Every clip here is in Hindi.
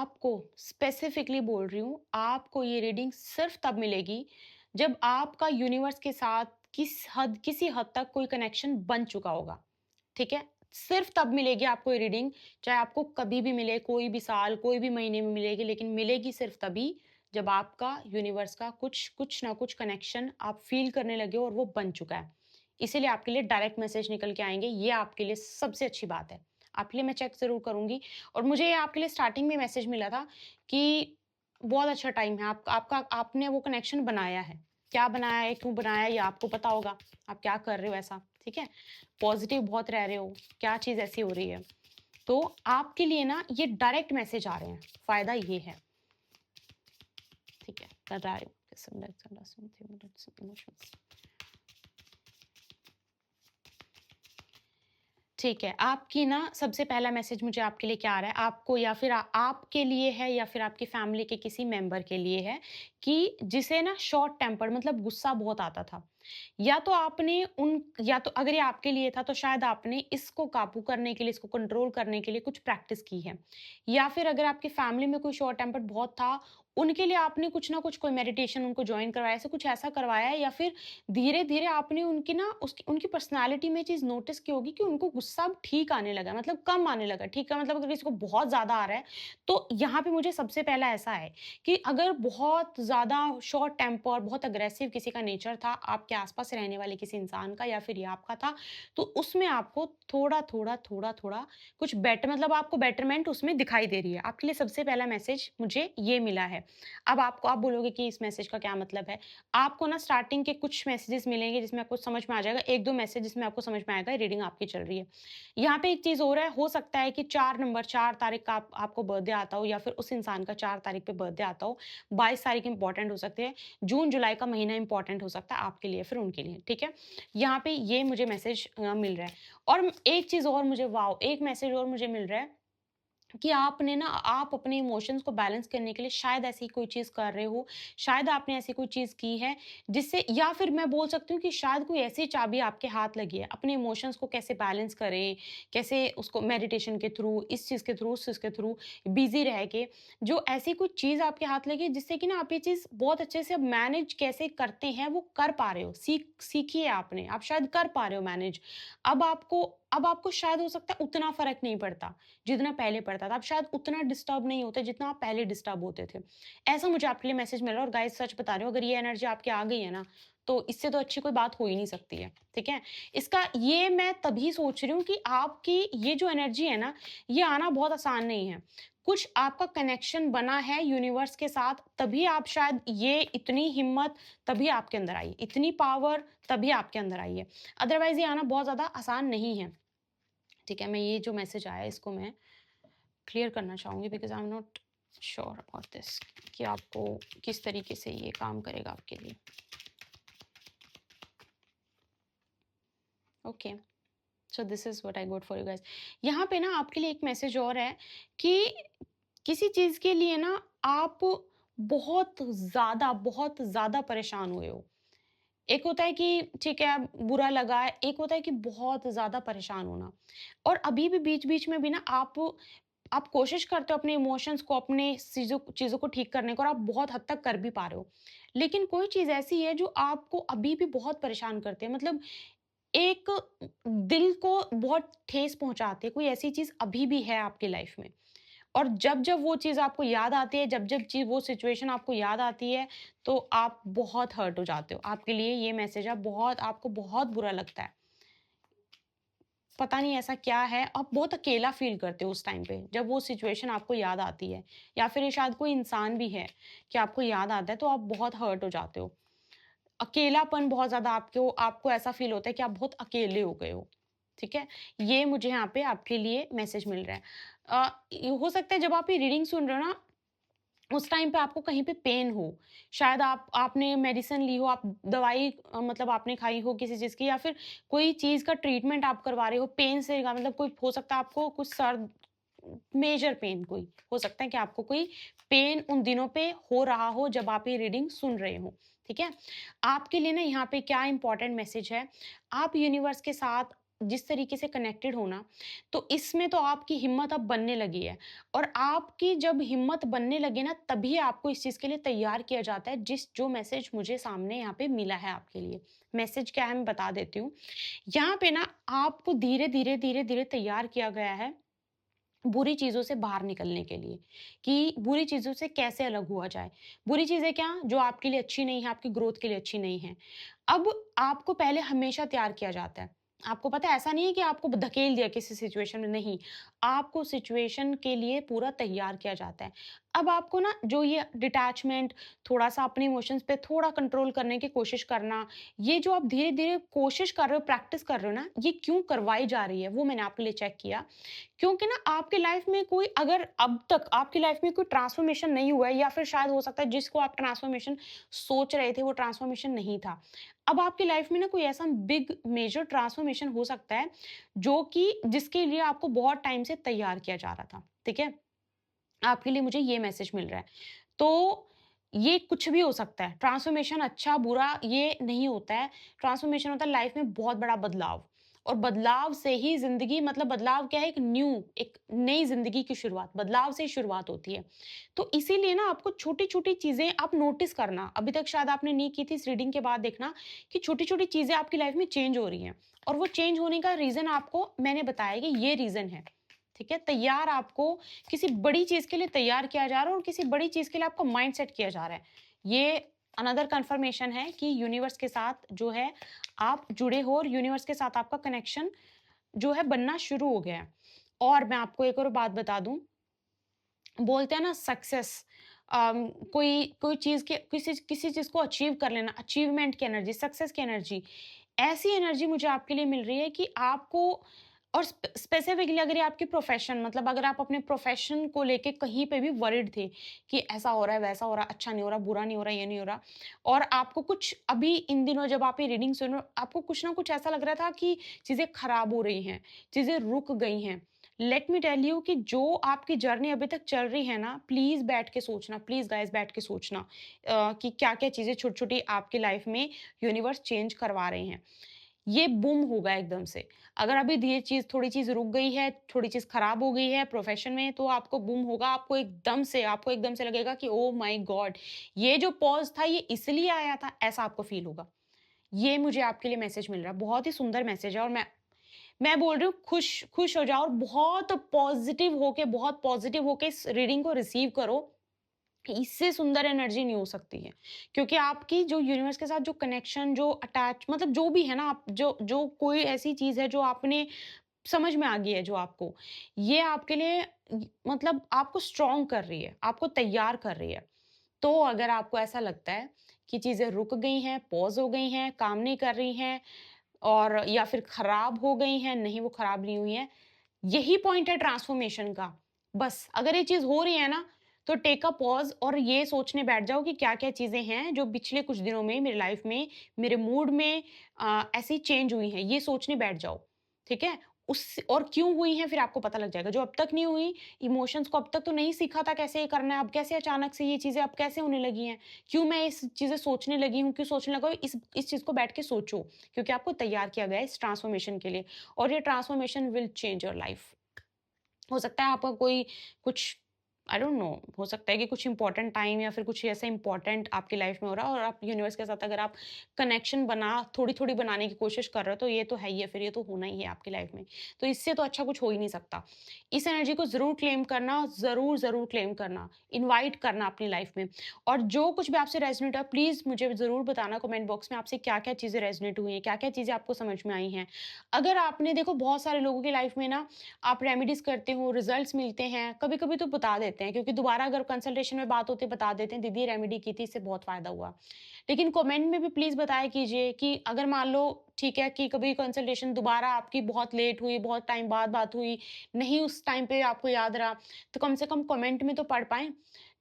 आपको स्पेसिफिकली बोल रही हूँ, आपको ये रीडिंग सिर्फ तब मिलेगी जब आपका यूनिवर्स के साथ किसी हद तक कोई कनेक्शन बन चुका होगा। ठीक है? सिर्फ तब मिलेगी आपको ये रीडिंग, चाहे आपको कभी भी मिले, कोई भी साल, कोई भी महीने में मिलेगी, लेकिन मिलेगी सिर्फ तभी जब आपका यूनिवर्स का कुछ कुछ ना कुछ कनेक्शन आप फ़ील करने लगे हो और वो बन चुका है। इसीलिए आपके लिए डायरेक्ट मैसेज निकल के आएँगे, ये आपके लिए सबसे अच्छी बात है। आपके लिए मैं चेक ज़रूर करूँगी और मुझे ये आपके लिए स्टार्टिंग में मैसेज मिला था कि बहुत अच्छा टाइम है, आपने वो कनेक्शन बनाया है। क्या बनाया है, क्यों बनाया है, ये आपको पता होगा। आप क्या कर रहे हो ऐसा, ठीक है? पॉज़िटिव बहुत रह रहे हो, क्या चीज़ ऐसी हो रही है। तो आपके लिए ना ये डायरेक्ट मैसेज आ रहे हैं, फ़ायदा ये है, ठीक है? ठीक है, आपकी ना सबसे पहला मैसेज मुझे आपके लिए क्या आ रहा है, आपको या फिर आपके लिए है या फिर आपकी फैमिली के किसी मेंबर के लिए है कि जिसे ना शॉर्ट टेम्पर्ड मतलब गुस्सा बहुत आता था। या तो अगर ये आपके लिए था तो शायद आपने इसको काबू करने के लिए, इसको कंट्रोल करने के लिए कुछ प्रैक्टिस की है। या फिर अगर आपकी फैमिली में कोई शॉर्ट टेम्पर्ड बहुत था, उनके लिए आपने कुछ ना कुछ कोई मेडिटेशन उनको जॉइन करवाया, ऐसा कुछ ऐसा करवाया है या फिर धीरे-धीरे आपने उनकी ना उसकी उनकी पर्सनैलिटी में चीज़ नोटिस की होगी कि उनको गुस्सा अब ठीक आने लगा है, मतलब कम आने लगा है। ठीक है, मतलब अगर किसी को बहुत ज़्यादा आ रहा है, तो यहाँ पे मुझे सबसे पहला ऐसा है कि अगर बहुत ज़्यादा शॉर्ट टेम्पर, बहुत अग्रेसिव किसी का नेचर था, आपके आस-पास रहने वाले किसी इंसान का या फिर ये आपका था, तो उसमें आपको थोड़ा-थोड़ा, थोड़ा-थोड़ा कुछ मतलब आपको बेटरमेंट उसमें दिखाई दे रही है। आपके लिए सबसे पहला मैसेज मुझे ये मिला है। अब आप बोलोगे कि इस मैसेज का क्या मतलब है? आपको ना स्टार्टिंग के कुछ मैसेजेस मिलेंगे जिसमें आपको समझ में आ जाएगा, 1-2 मैसेज जिसमें आपको समझ में आएगा रीडिंग आपकी चल रही है। यहाँ पे एक चीज़ और है, हो सकता है कि 4 तारीख का आपको बर्थडे आता हो या फिर उस इंसान का 4 तारीख पे बर्थडे आता हो, 22 तारीख इम्पोर्टेंट हो सकती है, जून-जुलाई का महीना इम्पोर्टेंट हो सकता है आपके लिए फिर उनके लिए, ठीक है? यहाँ पे ये मुझे मैसेज मिल रहा है और एक चीज़ और मुझे वॉव! एक मैसेज और मुझे मिल रहा है कि आप अपने इमोशंस को बैलेंस करने के लिए शायद ऐसी कोई चीज़ कर रहे हो, शायद आपने ऐसी कोई चीज़ की है जिससे या फिर मैं बोल सकती हूँ कि शायद कोई ऐसी चाबी आपके हाथ लगी है, अपने इमोशंस को कैसे बैलेंस करें, कैसे उसको मेडिटेशन के थ्रू, इस चीज़ के थ्रू, उस चीज़ के थ्रू बिज़ी रह के, जो ऐसी कोई चीज़ आपके हाथ लगी है जिससे कि ना आप ये चीज़ बहुत अच्छे से अब मैनेज कैसे करते हैं वो कर पा रहे हो, सीखी है आपने, आप शायद कर पा रहे हो मैनेज। अब आपको अब आपको शायद हो सकता है उतना फ़र्क नहीं पड़ता। जितना पहले पड़ता था। आप शायद उतना डिस्टर्ब नहीं होते जितना आप पहले डिस्टर्ब होते थे। ऐसा मुझे आपके लिए मैसेज मिल रहा है और गाइस सच बता रही हूँ अगर ये एनर्जी आपकी आ गई है ना, तो इससे तो अच्छी कोई बात हो ही नहीं सकती है, ठीक है? इसका ये मैं तभी सोच रही हूँ कि आपकी ये जो एनर्जी है ना, ये आना बहुत आसान नहीं है। कुछ आपका कनेक्शन बना है यूनिवर्स के साथ तभी आप शायद ये इतनी हिम्मत तभी आपके अंदर आई है, इतनी पावर तभी आपके अंदर आई है। अदरवाइज़ ये आना बहुत ज़्यादा आसान नहीं है, ठीक है? मैं ये जो मैसेज आया है इसको मैं क्लियर करना चाहूँगी because I am not sure about this कि आपको किस तरीके से ये काम करेगा आपके लिए। Okay, so this is what I got for you guys. यहाँ पे ना आपके लिए एक मैसेज और है कि किसी चीज़ के लिए ना आप बहुत ज़्यादा परेशान हुए हो। एक होता है कि ठीक है, बुरा लगा है, एक होता है कि बहुत ज़्यादा परेशान होना और अभी भी बीच-बीच में भी ना आप कोशिश करते हो अपने इमोशंस को, अपने चीज़ों चीज़ों को ठीक करने को और आप बहुत हद तक कर भी पा रहे हो। लेकिन कोई चीज़ ऐसी है जो आपको अभी भी बहुत परेशान करती है मतलब एक दिल को बहुत ठेस पहुँचाती है, कोई ऐसी चीज़ अभी भी है आपकी लाइफ़ में। और जब-जब वो चीज़ आपको याद आती है, जब-जब वो सिचुएशन आपको याद आती है, तो आप बहुत हर्ट हो जाते हो। आपके लिए ये मैसेज है आपको बहुत बुरा लगता है। पता नहीं ऐसा क्या है, आप बहुत अकेला फ़ील करते हो उस टाइम पे, जब वो सिचुएशन आपको याद आती है या फिर ये शायद कोई इंसान भी है कि आपको याद आता है, तो आप बहुत हर्ट हो जाते हो। अकेलापन बहुत ज़्यादा आपको आपको ऐसा फ़ील होता है कि आप बहुत अकेले हो गए हो, ठीक है? ये मुझे यहाँ पे आपके लिए मैसेज मिल रहा है। हो सकता है जब आप ये रीडिंग सुन रहे हो ना उस टाइम पे आपको कहीं पे पेन हो, शायद आपने मेडिसिन ली हो, आप दवाई मतलब आपने खाई हो किसी चीज़ की या फिर कोई चीज़ का ट्रीटमेंट आप करवा रहे हो, पेन से का मतलब कोई हो सकता है आपको कुछ सर मेजर पेन कोई, हो सकता है कि आपको कोई पेन उन दिनों पे हो रहा हो जब आप ये रीडिंग सुन रहे हो, ठीक है? आपके लिए ना यहाँ पे क्या इम्पोर्टेंट मैसेज है, आप यूनिवर्स के साथ जिस तरीके से कनेक्टेड हो ना, तो इसमें तो आपकी हिम्मत अब बनने लगी है। और आपकी जब हिम्मत बनने लगे ना, तभी आपको इस चीज़ के लिए तैयार किया जाता है, जो मैसेज मुझे सामने यहाँ पे मिला है आपके लिए। मैसेज क्या है मैं बता देती हूँ। यहाँ पे ना आपको धीरे-धीरे, धीरे-धीरे तैयार किया गया है बुरी चीज़ों से बाहर निकलने के लिए, कि बुरी चीज़ों से कैसे अलग हुआ जाए। बुरी चीज़ें क्या? जो आपके लिए अच्छी नहीं है, आपकी ग्रोथ के लिए अच्छी नहीं है। अब आपको पहले हमेशा तैयार किया जाता है। आपको पता है, ऐसा नहीं है कि आपको धकेल दिया किसी सिचुएशन में, नहीं। आपको सिचुएशन के लिए पूरा तैयार किया जाता है। अब आपको ना जो ये डिटैचमेंट, थोड़ा-सा अपने इमोशंस पे थोड़ा कंट्रोल करने की कोशिश करना, ये जो आप धीरे-धीरे कोशिश कर रहे हो, प्रैक्टिस कर रहे हो ना, ये क्यों करवाई जा रही है, वो मैंने आपके लिए चेक किया। क्योंकि ना आपकी लाइफ में कोई, अगर अब तक आपकी लाइफ में कोई ट्रांसफॉर्मेशन नहीं हुआ है, या फिर शायद हो सकता है जिसको आप ट्रांसफॉर्मेशन सोच रहे थे वो ट्रांसफॉर्मेशन नहीं था। अब आपकी लाइफ में ना कोई ऐसा बिग मेजर ट्रांसफॉर्मेशन हो सकता है, जो कि जिसके लिए आपको बहुत टाइम से तैयार किया जा रहा था। ठीक है? आपके लिए मुझे ये मैसेज मिल रहा है। तो ये कुछ भी हो सकता है। ट्रांसफॉर्मेशन अच्छा बुरा ये नहीं होता है। ट्रांसफॉर्मेशन होता है लाइफ में बहुत बड़ा बदलाव। और बदलाव से ही ज़िंदगी, मतलब बदलाव क्या है? एक नई ज़िंदगी की शुरुआत, बदलाव से ही शुरुआत होती है। तो इसीलिए ना आपको छोटी-छोटी चीज़ें आप नोटिस करना। अभी तक शायद आपने नहीं की थी, इस रीडिंग के बाद देखना कि छोटी-छोटी चीज़ें आपकी लाइफ में चेंज हो रही हैं। और वो चेंज होने का रीज़न आपको मैंने बताया कि ये रीज़न है। ठीक है? तैयार आपको किसी बड़ी चीज़ के लिए तैयार किया जा रहा है, और किसी बड़ी चीज़ के लिए आपका माइंड सेट किया जा रहा है। ये अनदर कन्फर्मेशन है कि यूनिवर्स के साथ जो है आप जुड़े हो, और यूनिवर्स के साथ आपका कनेक्शन जो है बनना शुरू हो गया है। और मैं आपको एक और बात बता दूँ, बोलते हैं ना सक्सेस, कोई कोई चीज़ के किसी किसी चीज़ को अचीव कर लेना, अचीवमेंट की एनर्जी, सक्सेस की एनर्जी, ऐसी एनर्जी मुझे आपके लिए मिल रही है कि आपको, और स्पेसिफिकली अगर ये आपकी प्रोफेशन, मतलब अगर आप अपने प्रोफेशन को लेके कहीं पे भी वरिड थे कि ऐसा हो रहा है, वैसा हो रहा है, अच्छा नहीं हो रहा, बुरा नहीं हो रहा, ये नहीं हो रहा, और आपको कुछ अभी इन दिनों जब आप ये रीडिंग सुन रहे हो, आपको कुछ ना कुछ ऐसा लग रहा था कि चीज़ें खराब हो रही हैं, चीज़ें रुक गई हैं। लेट मी टेल यू कि जो आपकी जर्नी अभी तक चल रही है ना, प्लीज़ बैठ के सोचना, प्लीज़ गाइज़ बैठ के सोचना कि क्या-क्या चीज़ें छोटी-छोटी आपकी लाइफ में यूनिवर्स चेंज करवा रहे हैं। ये बूम होगा एकदम से। अगर अभी ये चीज़, थोड़ी चीज़ रुक गई है, थोड़ी चीज़ खराब हो गई है प्रोफ़ेशन में, तो आपको बूम होगा, आपको एकदम से लगेगा कि ओह माय गॉड! ये जो पॉज़ था ये इसलिए आया था, ऐसा आपको फ़ील होगा। ये मुझे आपके लिए मैसेज मिल रहा है, बहुत ही सुंदर मैसेज है, और मैं बोल रही हूँ, खुश खुश हो जाओ, और बहुत पॉजिटिव होके इस रीडिंग को रिसीव करो। इससे सुंदर एनर्जी नहीं हो सकती है, क्योंकि आपकी जो यूनिवर्स के साथ जो कनेक्शन, जो अटैच, मतलब जो भी है ना, आप जो जो कोई ऐसी चीज है जो आपने समझ में आ गई है, जो आपको, ये आपके लिए मतलब आपको स्ट्रॉन्ग कर रही है, आपको तैयार कर रही है। तो अगर आपको ऐसा लगता है कि चीजें रुक गई हैं, पॉज हो गई हैं, काम नहीं कर रही हैं, और या फिर खराब हो गई हैं, नहीं वो खराब नहीं हुई हैं। यही पॉइंट है ट्रांसफॉर्मेशन का। बस अगर ये चीज़ हो रही है ना, तो टेक अ पॉज़ और ये सोचने बैठ जाओ कि क्या-क्या चीज़ें हैं जो पिछले कुछ दिनों में मेरी लाइफ़ में, मेरे मूड में ऐसी चेंज हुई हैं, ये सोचने बैठ जाओ। ठीक है? उस और क्यों हुई हैं फिर आपको पता लग जाएगा। जो अब तक नहीं हुई, इमोशंस को अब तक तो नहीं सीखा था कैसे ये करना है, अब कैसे अचानक से ये चीज़ें अब कैसे होने लगी हैं? क्यों मैं इस चीज़ें सोचने लगी हूँ, क्यों सोचने लगा हूँ? इस चीज़ को बैठ के सोचो, क्योंकि आपको तैयार किया गया है इस ट्रांसफॉर्मेशन के लिए, और ये transformation will change your life. हो सकता है आपका कोई कुछ, आई डोंट नो, हो सकता है कि कुछ इंपॉर्टेंट टाइम या फिर कुछ ऐसा इंपॉर्टेंट आपकी लाइफ में हो रहा है, और आप यूनिवर्स के साथ अगर आप कनेक्शन बना थोड़ी थोड़ी बनाने की कोशिश कर रहे हो, तो ये तो है ही है, फिर ये तो होना ही है आपकी लाइफ में। तो इससे तो अच्छा कुछ हो ही नहीं सकता। इस एनर्जी को जरूर क्लेम करना, जरूर जरूर क्लेम करना, इन्वाइट करना अपनी लाइफ में। और जो कुछ भी आपसे रेजनेट है, प्लीज मुझे जरूर बताना कमेंट बॉक्स में, आपसे क्या क्या चीजें रेजनेट हुई हैं, क्या क्या चीजें आपको समझ में आई हैं। अगर आपने, देखो बहुत सारे लोगों की लाइफ में ना, आप रेमेडीज़ करते हो, रिज़ल्ट्स मिलते हैं, कभी-कभी तो बता देते हैं, क्योंकि दोबारा अगर कंसल्टेशन में बात होती है, बता देते हैं, दीदी रेमेडी की थी, इससे बहुत फ़ायदा हुआ। लेकिन कमेंट में भी प्लीज़ बताया कीजिए कि अगर मान लो, ठीक है, कि कभी कंसल्टेशन दोबारा आपकी बहुत लेट हुई, बहुत टाइम बाद बात हुई, नहीं उस टाइम पे आपको याद रहा, तो कम से कम कमेंट में तो पढ़ पाएँ।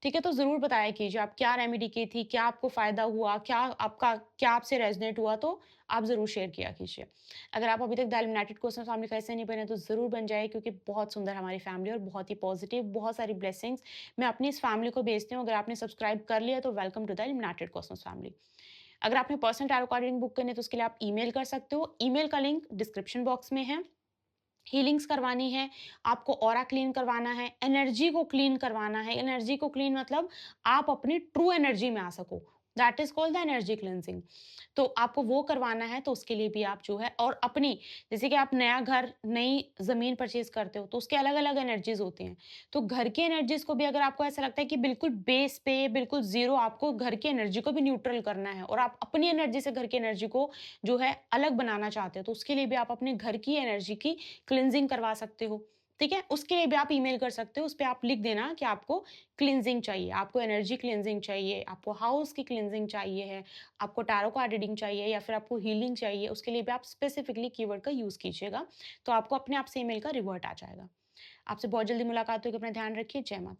ठीक है? तो ज़रूर बताया कीजिए आप क्या रेमेडी की थी, क्या आपको फ़ायदा हुआ, क्या आपसे रेज़ोनेट हुआ, तो आप ज़रूर शेयर किया कीजिए। अगर आप अभी तक द इल्यूमिनेटेड कोर्स फैमिली का हिस्सा नहीं बने, तो ज़रूर बन जाइए, क्योंकि बहुत सुंदर हमारी फैमिली, और बहुत ही पॉजिटिव, बहुत सारी ब्लेसिंग्स मैं अपनी इस फैमिली को भेजती हूँ। अगर आपने सब्सक्राइब कर लिया, तो welcome to the illuminated cosmos family. अगर आपने personal tarot card reading book करनी है तो उसके लिए आप ईमेल कर सकते हो। ईमेल का लिंक डिस्क्रिप्शन बॉक्स में है। हीलिंग्स करवानी है, आपको ऑरा क्लीन करवाना है, एनर्जी को क्लीन करवाना है। एनर्जी को क्लीन मतलब आप अपनी ट्रू एनर्जी में आ सको। That is called the energy cleansing. तो आपको वो करवाना है, तो उसके लिए भी आप जो है और अपनी जैसे कि आप नया घर, नई ज़मीन परचेज़ करते हो, तो उसके अलग-अलग एनर्जीज़ होती हैं। तो घर की एनर्जीज़ को भी अगर आपको ऐसा लगता है कि बिल्कुल बेस पे, बिल्कुल ज़ीरो आपको घर की एनर्जी को भी न्यूट्रल करना है और आप अपनी एनर्जी से घर की एनर्जी को जो है अलग बनाना चाहते हो, तो उसके लिए भी आप अपने घर की एनर्जी की क्लींजिंग करवा सकते हो, ठीक है? उसके लिए भी आप ईमेल कर सकते हो, उसपे आप लिख देना कि आपको क्लींजिंग चाहिए, आपको एनर्जी क्लींजिंग चाहिए, आपको हाउस की क्लींजिंग चाहिए है, आपको टैरो कार्ड रीडिंग चाहिए या फिर आपको हीलिंग चाहिए, उसके लिए भी आप स्पेसिफिकली कीवर्ड का यूज़ कीजिएगा, तो आपको अपने आप से ईमेल का रिवर्ट आ जाएगा। आपसे बहुत जल्दी मुलाकात होगी, अपना ध्यान रखिए, जय माता